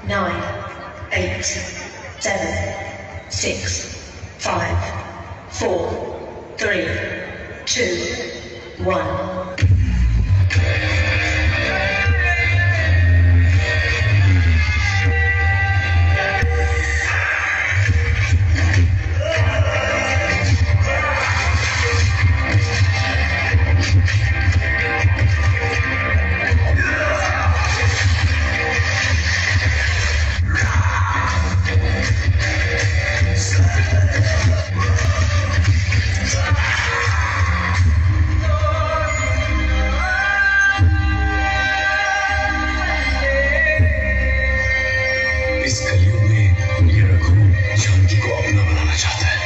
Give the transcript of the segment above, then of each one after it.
9, 8, 7, 6, 5, 4, 3, 2, 1. इस कलयुग में ये रघु जानकी को अपना बनाना चाहता है।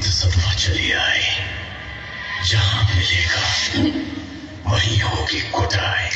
सदा चली आए, जहां मिलेगा वहीं होगी खुदाई।